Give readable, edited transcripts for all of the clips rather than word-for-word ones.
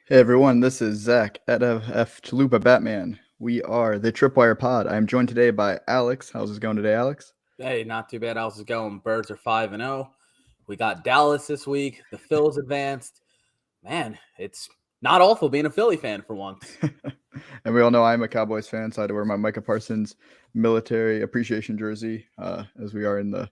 Hey everyone, this is Zach at F Chalupa Batman. We are the Tripwire Pod. I'm joined today by Alex. How's it going today, Alex? Hey, not too bad. How's it going? Birds are 5-0. We got Dallas this week. The Phils advanced. Man, it's not awful being a Philly fan for once. And we all know I'm a Cowboys fan, so I had to wear my Micah Parsons military appreciation jersey as we are in the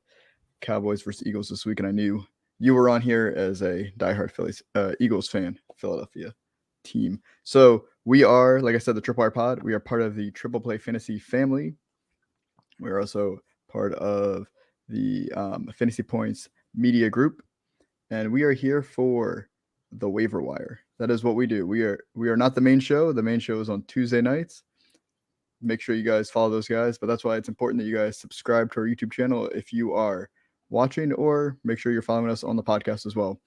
Cowboys versus Eagles this week. And I knew you were on here as a diehard Phillies Eagles fan, Philadelphia team. So we are, like I said, the Tripwire Pod. We are part of the Triple Play Fantasy family. We're also part of the Fantasy Points Media Group, and we are here for the waiver wire. That is what we do. We are not the main show. The main show is on Tuesday nights. Make sure you guys follow those guys, but that's why it's important that you guys subscribe to our YouTube channel if you are watching, or make sure you're following us on the podcast as well.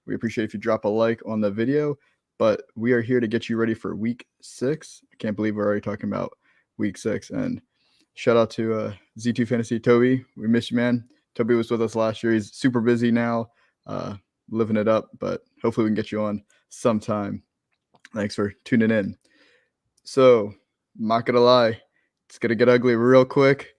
We appreciate if you drop a like on the video, but we are here to get you ready for week 6. I can't believe we're already talking about week 6. And shout out to Z2 Fantasy Toby. We miss you, man. Toby was with us last year. He's super busy now, living it up, but hopefully we can get you on sometime. Thanks for tuning in. So, not gonna lie, it's gonna get ugly real quick.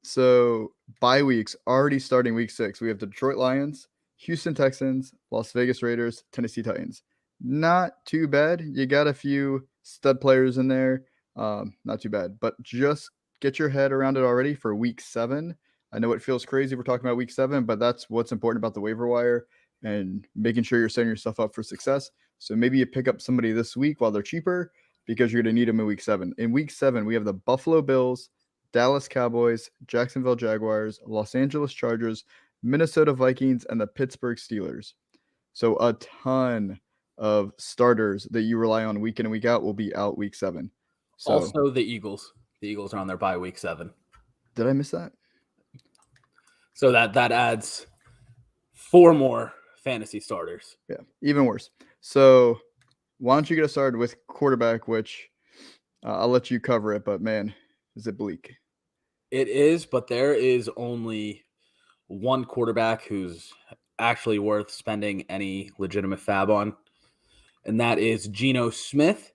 So, bye weeks already starting week 6. We have the Detroit Lions, Houston Texans, Las Vegas Raiders, Tennessee Titans. Not too bad. You got a few stud players in there. Not too bad, but just get your head around it already for week 7. I know it feels crazy we're talking about week 7, but that's what's important about the waiver wire and making sure you're setting yourself up for success. So maybe you pick up somebody this week while they're cheaper, because you're going to need them in week 7. In week 7, we have the Buffalo Bills, Dallas Cowboys, Jacksonville Jaguars, Los Angeles Chargers, Minnesota Vikings, and the Pittsburgh Steelers. So a ton of starters that you rely on week in and week out will be out week 7. So Also, the Eagles. The Eagles are on their bye week 7. did I miss that? So that adds 4 more fantasy starters. Yeah, even worse. So why don't you get us started with quarterback, which I'll let you cover it, but man, is it bleak. It is, but there is only one quarterback who's actually worth spending any legitimate fab on, and that is Geno Smith.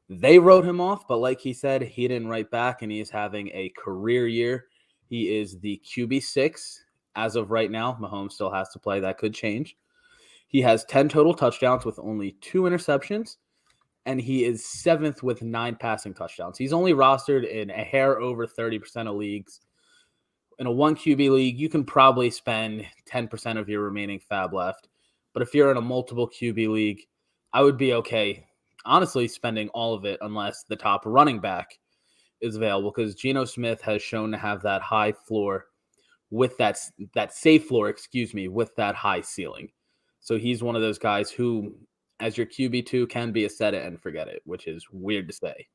They wrote him off, but like he said, he didn't write back, and he is having a career year. He is the QB6 as of right now. Mahomes still has to play. That could change. He has 10 total touchdowns with only 2 interceptions, and he is 7th with 9 passing touchdowns. He's only rostered in a hair over 30% of leagues. In a 1 QB league, you can probably spend 10% of your remaining fab left. But if you're in a multiple QB league, I would be okay, honestly, spending all of it unless the top running back is available, because Geno Smith has shown to have that high floor with that safe floor, with that high ceiling. So he's one of those guys who, as your QB2, can be a set it and forget it, which is weird to say.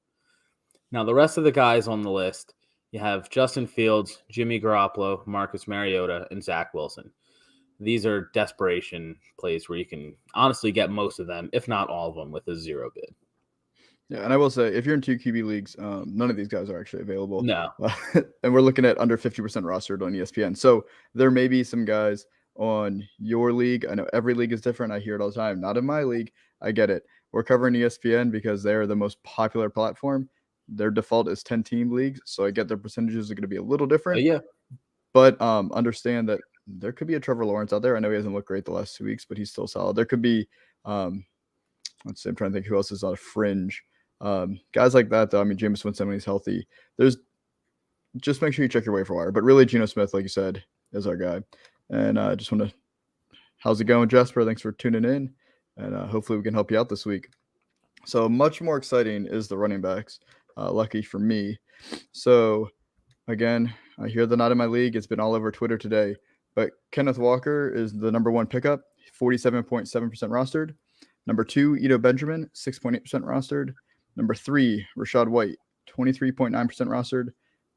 Now, the rest of the guys on the list, you have Justin Fields, Jimmy Garoppolo, Marcus Mariota, and Zach Wilson. These are desperation plays where you can honestly get most of them, if not all of them, with a 0 bid. Yeah, and I will say, if you're in 2 QB leagues, none of these guys are actually available. No. And we're looking at under 50% rostered on ESPN. So there may be some guys on your league. I know every league is different. I hear it all the time. Not in my league. I get it. We're covering ESPN because they are the most popular platform. Their default is 10-team leagues, so I get their percentages are going to be a little different. Yeah. But understand that there could be a Trevor Lawrence out there. I know he hasn't looked great the last 2 weeks, but he's still solid. There could be, let's see, I'm trying to think who else is on a fringe. Guys like that, though. I mean, Jameis Winston, when he's healthy, just make sure you check your waiver wire. But really, Geno Smith, like you said, is our guy. And I just want to, how's it going, Jasper? Thanks for tuning in. And hopefully we can help you out this week. So much more exciting is the running backs. Lucky for me. So again, I hear they're not in my league. It's been all over Twitter today. But Kenneth Walker is the number 1 pickup, 47.7% rostered. Number 2, Ito Benjamin, 6.8% rostered. Number 3, Rashad White, 23.9% rostered.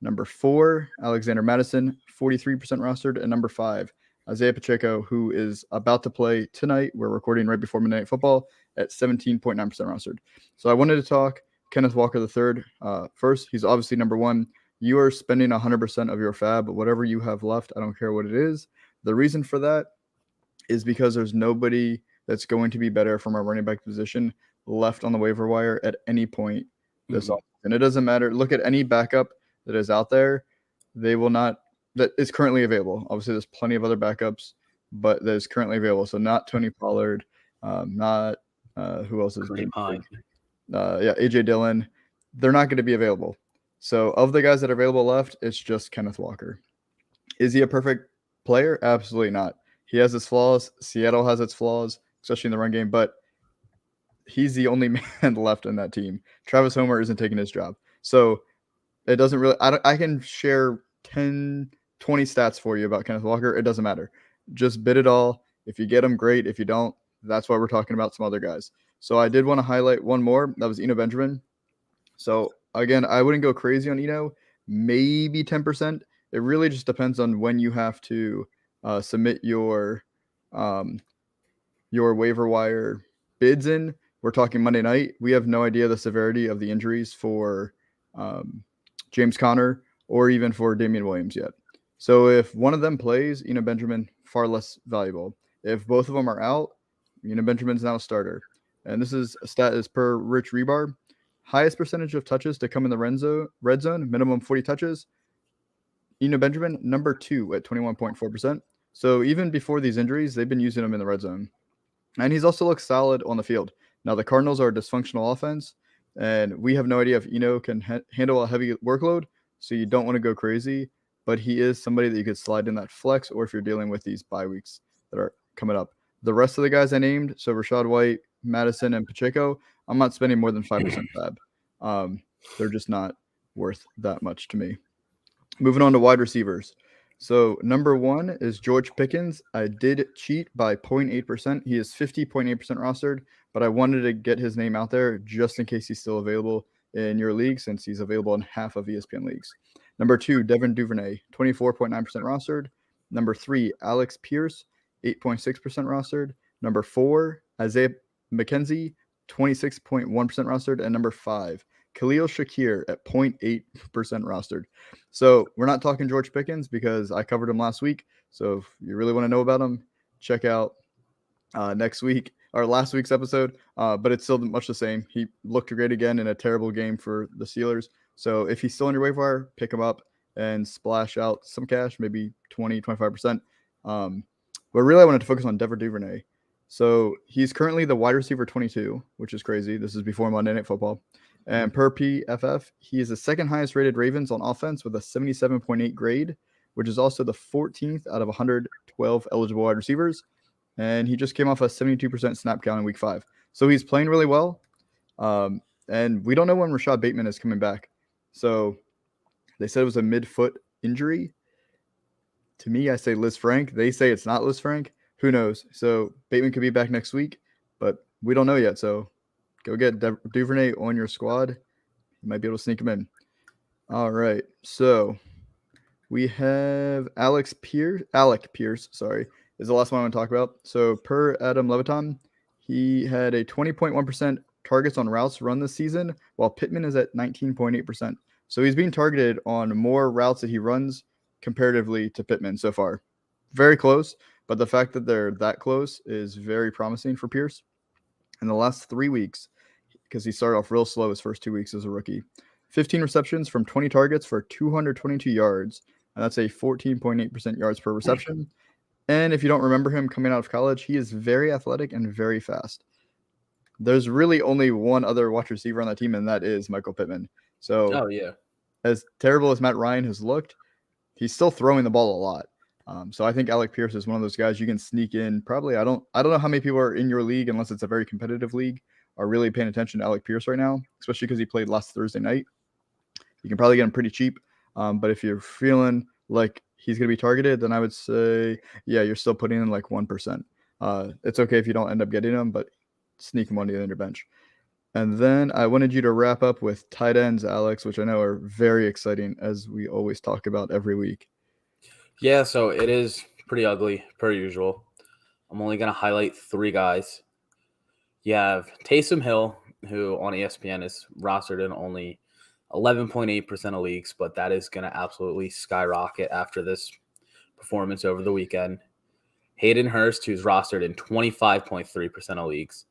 Number 4, Alexander Madison, 43% rostered. And number 5, Isaiah Pacheco, who is about to play tonight. We're recording right before Monday Night Football at 17.9% rostered. So I wanted to talk Kenneth Walker III first. He's obviously number 1. You are spending 100% of your fab, whatever you have left. I don't care what it is. The reason for that is because there's nobody that's going to be better from our running back position left on the waiver wire at any point this Mhm. offseason. It doesn't matter. Look at any backup that is out there. They will not that is currently available. Obviously, there's plenty of other backups, but that is currently available. So not Tony Pollard, not who else is Kareem Hunt. AJ Dillon. They're not going to be available. So of the guys that are available left, it's just Kenneth Walker. Is he a perfect player? Absolutely not. He has his flaws. Seattle has its flaws, especially in the run game, but he's the only man left in that team. Travis Homer isn't taking his job. So it doesn't really I can share 10, 20 stats for you about Kenneth Walker. It doesn't matter. Just bid it all. If you get him, great. If you don't, that's why we're talking about some other guys. So I did want to highlight one more. That was Eno Benjamin. So again, I wouldn't go crazy on Eno. Maybe 10%. It really just depends on when you have to submit your waiver wire bids in. We're talking Monday night. We have no idea the severity of the injuries for James Conner or even for Damian Williams yet. So if one of them plays, Eno Benjamin, far less valuable. If both of them are out, Eno Benjamin's now a starter. And this is a stat is per Rich Rebar. Highest percentage of touches to come in the red zone, minimum 40 touches. Eno Benjamin, number 2 at 21.4%. So even before these injuries, they've been using him in the red zone. And he's also looked solid on the field. Now, the Cardinals are a dysfunctional offense, and we have no idea if Eno can handle a heavy workload, so you don't want to go crazy. But he is somebody that you could slide in that flex, or if you're dealing with these bye weeks that are coming up. The rest of the guys I named, so Rashad White, Madison, and Pacheco, I'm not spending more than 5% fab. They're just not worth that much to me. Moving on to wide receivers. So number 1 is George Pickens. I did cheat by 0.8%. He is 50.8% rostered, but I wanted to get his name out there just in case he's still available in your league, since he's available in half of ESPN leagues. Number 2, Devin Duvernay, 24.9% rostered. Number 3, Alex Pierce, 8.6% rostered. Number 4, Isaiah McKenzie, 26.1% rostered. And number 5, Khalil Shakir at 0.8% rostered. So we're not talking George Pickens because I covered him last week. So if you really want to know about him, check out next week or last week's episode. But it's still much the same. He looked great again in a terrible game for the Steelers. So if he's still on your waiver wire, pick him up and splash out some cash, maybe 20, 25%. But really, I wanted to focus on Devin Duvernay. So he's currently the wide receiver 22, which is crazy. This is before Monday Night Football. And per PFF, he is the second highest rated Ravens on offense with a 77.8 grade, which is also the 14th out of 112 eligible wide receivers. And he just came off a 72% snap count in week 5. So he's playing really well. And we don't know when Rashad Bateman is coming back. So they said it was a mid-foot injury. To me, I say Liz Frank. They say it's not Liz Frank. Who knows? So Bateman could be back next week, but we don't know yet. So go get Duvernay on your squad. You might be able to sneak him in. All right. So we have Alec Pierce, is the last one I want to talk about. So per Adam Leviton, he had a 20.1% targets on routes run this season, while Pittman is at 19.8%. So he's being targeted on more routes that he runs comparatively to Pittman so far. Very close, but the fact that they're that close is very promising for Pierce. In the last 3 weeks, because he started off real slow his first 2 weeks as a rookie, 15 receptions from 20 targets for 222 yards, and that's a 14.8% yards per reception. And if you don't remember him coming out of college, he is very athletic and very fast. There's really only one other wide receiver on that team, and that is Michael Pittman. So, as terrible as Matt Ryan has looked, he's still throwing the ball a lot. So I think Alec Pierce is one of those guys you can sneak in. Probably, I don't know how many people are in your league, unless it's a very competitive league, are really paying attention to Alec Pierce right now, especially because he played last Thursday night. You can probably get him pretty cheap. But if you're feeling like he's going to be targeted, then I would say, yeah, you're still putting in like 1%. It's okay if you don't end up getting him, but sneak him onto your bench. And then I wanted you to wrap up with tight ends, Alex, which I know are very exciting, as we always talk about every week. Yeah, so it is pretty ugly, per usual. I'm only going to highlight 3 guys. You have Taysom Hill, who on ESPN is rostered in only 11.8% of leagues, but that is going to absolutely skyrocket after this performance over the weekend. Hayden Hurst, who's rostered in 25.3% of leagues,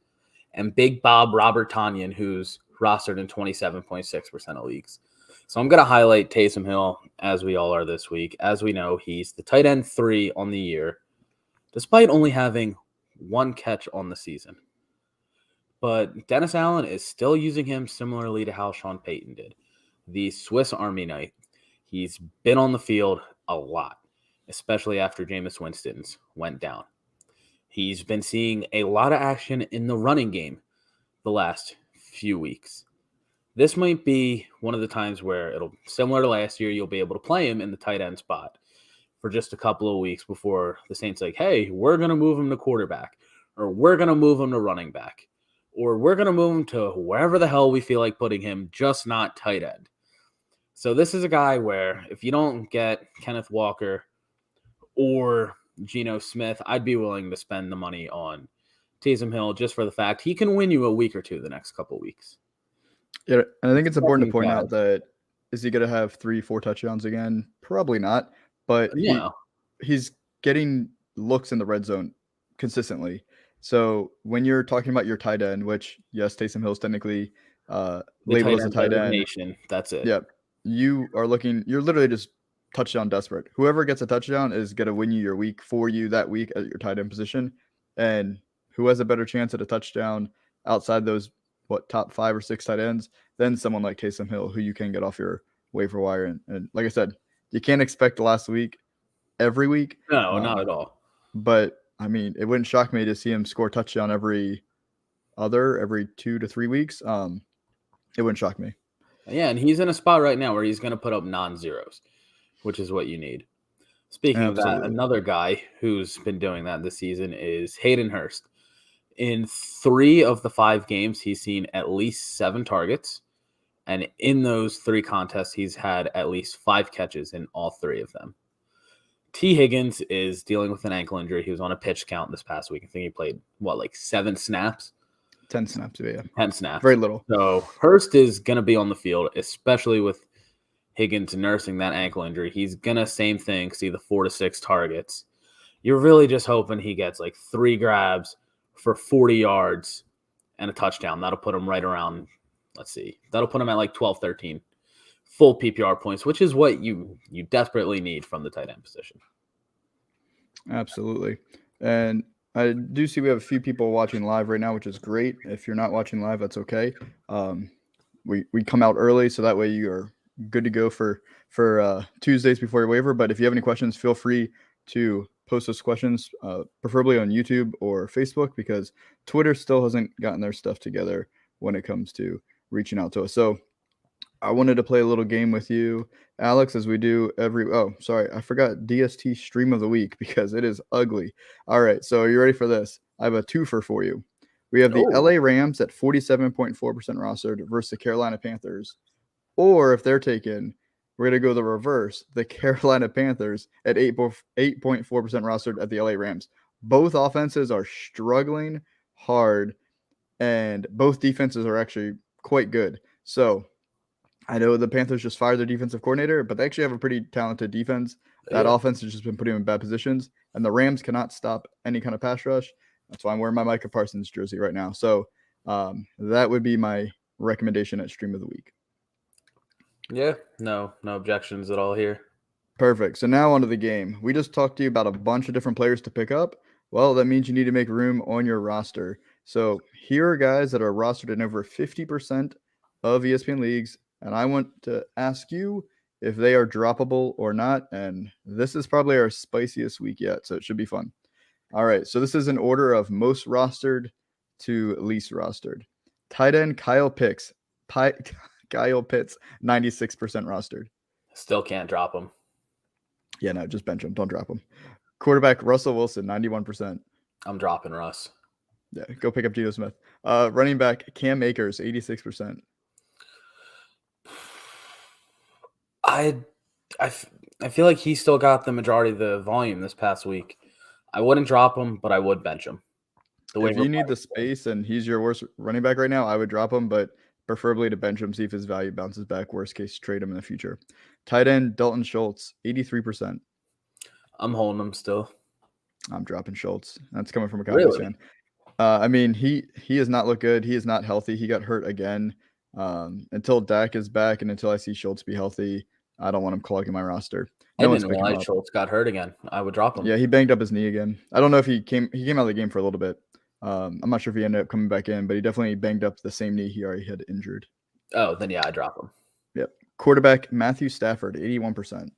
and Big Bob Robert Tanyan, who's rostered in 27.6% of leagues. So I'm going to highlight Taysom Hill, as we all are this week. As we know, he's the tight end 3 on the year, despite only having 1 catch on the season. But Dennis Allen is still using him similarly to how Sean Payton did. The Swiss Army knife. He's been on the field a lot, especially after Jameis Winston's went down. He's been seeing a lot of action in the running game the last few weeks. This might be one of the times where it'll, similar to last year, you'll be able to play him in the tight end spot for just a couple of weeks before the Saints like, hey, we're going to move him to quarterback, or we're going to move him to running back, or we're going to move him to wherever the hell we feel like putting him, just not tight end. So this is a guy where if you don't get Kenneth Walker or Geno Smith, I'd be willing to spend the money on Taysom Hill just for the fact he can win you a week or two the next couple of weeks. Yeah, and I think it's important to point out that is he going to have 3-4 touchdowns again? Probably not, but he's getting looks in the red zone consistently. So when you're talking about your tight end, which yes, Taysom Hill's technically labeled as a tight end. That's it. Yeah, you're literally just touchdown desperate. Whoever gets a touchdown is going to win you your week for you that week at your tight end position, and who has a better chance at a touchdown outside those top 5 or 6 tight ends than someone like Taysom Hill, who you can get off your waiver wire. And like I said, you can't expect the last week every week. No, not at all. But I mean, it wouldn't shock me to see him score a touchdown every 2 to 3 weeks. It wouldn't shock me. Yeah, and he's in a spot right now where he's going to put up non-zeros, which is what you need. Speaking of that, another guy who's been doing that this season is Hayden Hurst. In 3 of the 5 games, he's seen at least 7 targets. And in those 3 contests, he's had at least 5 catches in all 3 of them. T. Higgins is dealing with an ankle injury. He was on a pitch count this past week. I think he played, 7 snaps? 10 snaps, yeah. 10 snaps. Very little. So Hurst is going to be on the field, especially with Higgins nursing that ankle injury. He's going to, same thing, see the 4 to 6 targets. You're really just hoping he gets 3 grabs for 40 yards and a touchdown. That'll put him right around, that'll put him at 12, 13 full PPR points, which is what you desperately need from the tight end position. Absolutely. And I do see we have a few people watching live right now, which is great. If you're not watching live, that's okay. We come out early, so that way you are good to go for Tuesdays before your waiver. But if you have any questions, feel free to post those questions, preferably on YouTube or Facebook, because Twitter still hasn't gotten their stuff together when it comes to reaching out to us. So I wanted to play a little game with you, Alex, as we do I forgot DST stream of the week because it is ugly. All right, so are you ready for this? I have a twofer for you. We have the LA Rams at 47.4% rostered versus the Carolina Panthers. Or if they're taken, we're going to go the reverse, the Carolina Panthers at 8.4% rostered at the LA Rams. Both offenses are struggling hard, and both defenses are actually quite good. So I know the Panthers just fired their defensive coordinator, but they actually have a pretty talented defense. That offense has just been putting them in bad positions, and the Rams cannot stop any kind of pass rush. That's why I'm wearing my Micah Parsons jersey right now. So that would be my recommendation at Stream of the Week. Yeah, no objections at all here. Perfect. So now onto the game. We just talked to you about a bunch of different players to pick up. Well, that means you need to make room on your roster. So here are guys that are rostered in over 50% of ESPN leagues, and I want to ask you if they are droppable or not. And this is probably our spiciest week yet, so it should be fun. All right, so this is in order of most rostered to least rostered. Tight end Kyle Pitts, 96% rostered. Still can't drop him. Yeah, no, just bench him. Don't drop him. Quarterback Russell Wilson, 91%. I'm dropping Russ. Yeah, go pick up Geno Smith. Running back Cam Akers, 86%. I feel like he still got the majority of the volume this past week. I wouldn't drop him, but I would bench him. If you need the space and he's your worst running back right now, I would drop him, but preferably to bench him, see if his value bounces back. Worst case, trade him in the future. Tight end Dalton Schultz, 83%. I'm holding him still. I'm dropping Schultz. That's coming from a Cowboys Really? fan. I mean, he has not looked good. He is not healthy. He got hurt again. Until Dak is back and until I see Schultz be healthy, I don't want him clogging my roster. I No one's didn't picking him realize up. Schultz got hurt again. I would drop him. Yeah, he banged up his knee again. I don't know if he came out of the game for a little bit. I'm not sure if he ended up coming back in, but he definitely banged up the same knee he already had injured. Oh, then yeah, I drop him. Yep. Quarterback Matthew Stafford, 81%.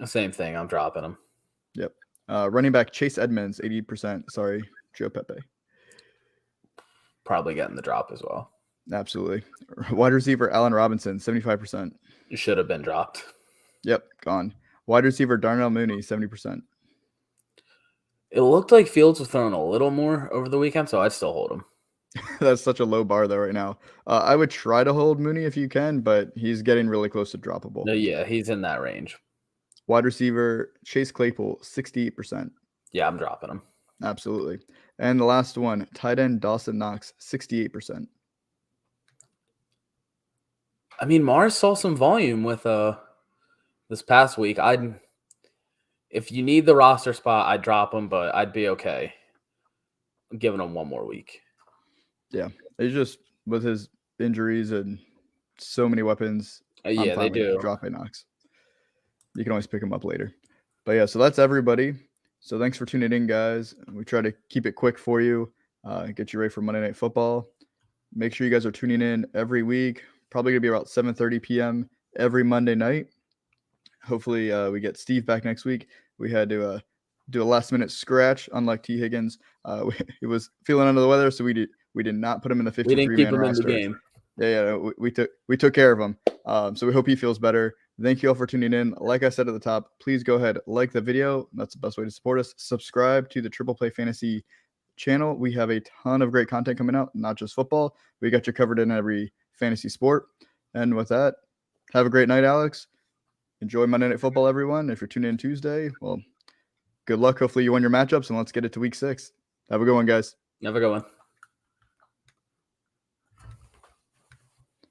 Same thing. I'm dropping him. Yep. Running back Chase Edmonds, 80%. Sorry, Joe Pepe. Probably getting the drop as well. Absolutely. Wide receiver Allen Robinson, 75%. You should have been dropped. Yep, gone. Wide receiver Darnell Mooney, 70%. It looked like Fields was throwing a little more over the weekend, so I'd still hold him. That's such a low bar though right now. I would try to hold Mooney if you can, but he's getting really close to droppable. No, yeah, he's in that range. Wide receiver Chase Claypool, 68%. Yeah, I'm dropping him. Absolutely. And the last one, tight end Dawson Knox, 68%. I mean, Mars saw some volume with this past week. If you need the roster spot, I'd drop him, but I'd be okay giving him one more week. Yeah, it's just with his injuries and so many weapons. Yeah, they do. Dropping Knox. You can always pick him up later. But yeah, so that's everybody. So thanks for tuning in, guys. We try to keep it quick for you, get you ready for Monday Night Football. Make sure you guys are tuning in every week. Probably going to be about 7:30 p.m. every Monday night. Hopefully we get Steve back next week. We had to do a last-minute scratch, unlike T. Higgins. He was feeling under the weather, so we did not put him in the 53-man roster. We didn't keep him in the game. Yeah, we took care of him. So we hope he feels better. Thank you all for tuning in. Like I said at the top, please go ahead, like the video. That's the best way to support us. Subscribe to the Triple Play Fantasy channel. We have a ton of great content coming out, not just football. We got you covered in every fantasy sport. And with that, have a great night, Alex. Enjoy Monday Night Football, everyone. If you're tuning in Tuesday, well, good luck. Hopefully you win your matchups, and let's get it to week 6. Have a good one, guys. Have a good one.